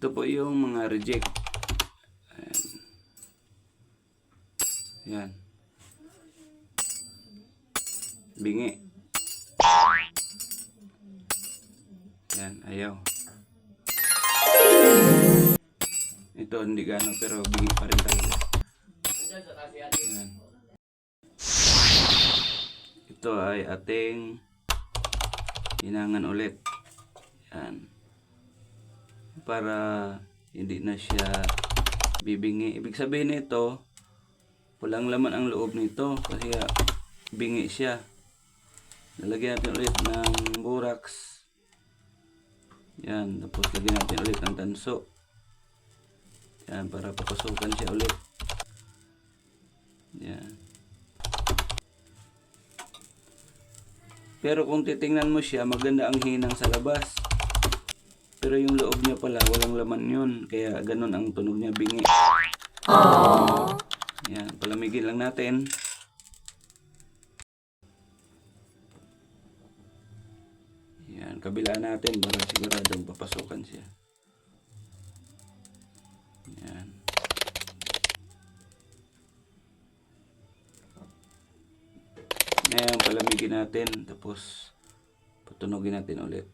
Ito po yung mga reject. Ayan. Yan. Bingi. Yan, ayaw. Ito hindi gano pero bingi pa rin talaga. Yan. Ito ay ating hinangan ulit. Yan. Para hindi na siya bibingi. Ibig sabihin nito, walang laman ang loob nito kasi bingi siya. Lalagyan natin ulit ng borax. Yan, tapos lagyan natin ulit ng tanso. Yan, para papasukan siya ulit. Yan. Pero kung titingnan mo siya, maganda ang hinang sa labas. Pero yung loob niya pala, walang laman yun. Kaya ganun ang tunog niya, bingi. Aww. Yan, palamigin lang natin. Yan, kabilaan natin para siguradong papasukan siya. Yan. Ngayon, palamigin natin. Tapos, patunogin natin ulit.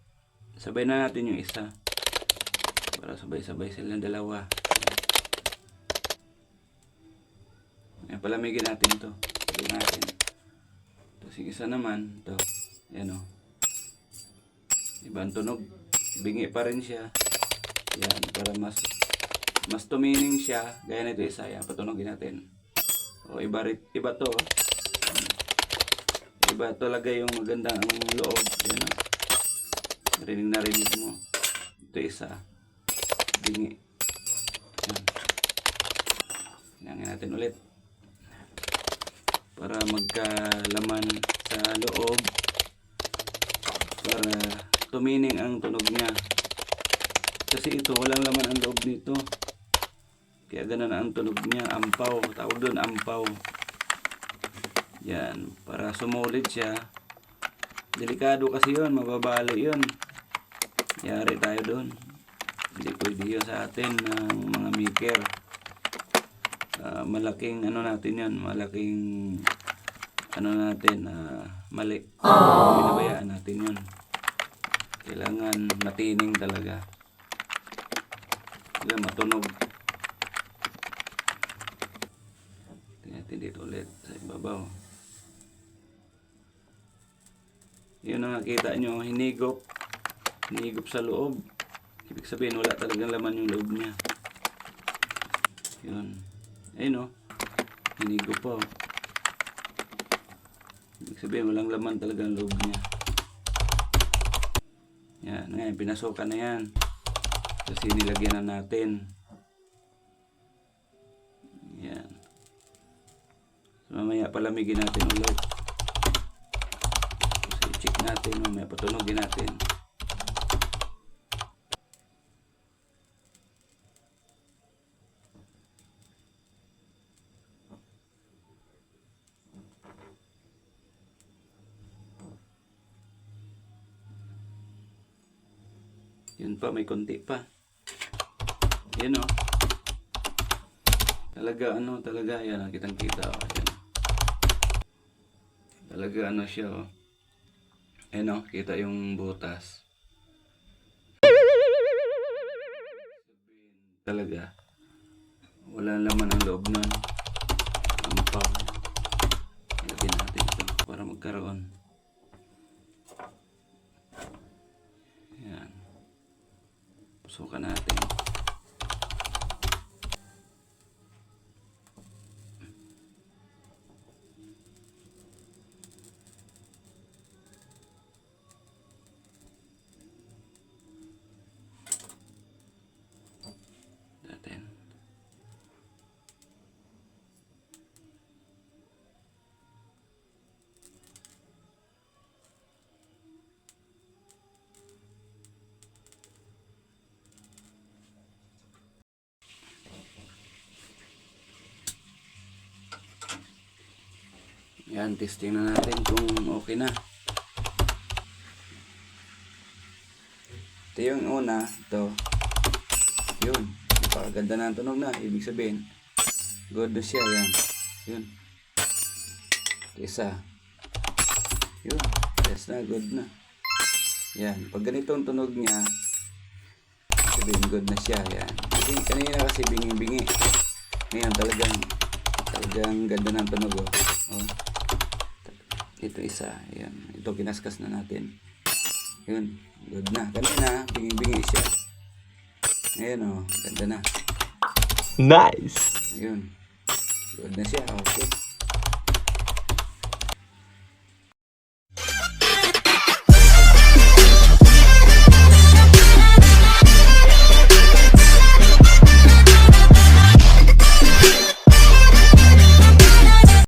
Sabay na natin yung isa. Para sabay-sabay silang dalawa. Ngayon, palamigin natin to. Palamigin natin. Tapos yung isa naman, to. Yan o. Ibang tunog. Bingi pa rin siya. Yan, para mas tumining siya. Gaya nito isa. Yan, patunogin natin. O, iba to. Iba talaga yung magandang loob. Yan o. Narinig mo. Ito isa. Bingi. Yan. Hinangin natin ulit. Para magkalaman sa loob. Para tumining ang tunog niya. Kasi ito, walang laman ang loob nito. Kaya ganun ang tunog niya. Ampaw. Tawag doon, ampaw. Yan. Para sumulid siya. Delikado kasi yun. Mababalo yun. Yari tayo doon. Hindi pwede yun sa atin ng mga maker. Malaking ano natin yun. Malaking ano natin. Mali. Pinabayaan natin yun. Kailangan matining talaga. Kailangan matunog. Tingnan natin dito ulit sa ibabaw. Yun ang nakita nyo. Hinigop. Hinigop sa loob. Ibig sabihin wala talagang laman yung loob niya. Yun. Ayun o. Hinigop pa o. Ibig sabihin walang laman talagang loob niya. Yan. Ngayon, pinasukan na yan. Kasi nilagyan na natin. Yan. So, mamaya palamigin natin ulit. Kasi check natin. Mamaya patunogin natin. Yun pa, may konti pa. Yan o. Talaga, yan, kitang kita o. Yan. Talaga siya o. Yan o, kita yung butas. Talaga. Wala laman ang loob nun. Ang pa. Lagyan natin ito para magkaroon. Yan. Pusukan natin. Yan, testing na natin kung okay na. Ito yung una, ito. ganda na ang tunog na. Ibig sabihin, good na siya. Yan. Yun. Isa. Yun. Yes na, good na. Yan. Pag ganito ang tunog niya, sabihin good na siya. Yan. Kasi kanina kasi bingi-bingi. Ngayon talagang ganda ng tunog. Oh. Ito isa. Yan. Ito kinaskas na natin. Yun. Good na. Kanina, bingi-bingi siya. Ngayon ganda na. Nice! Ayun. Good na siya. Okay.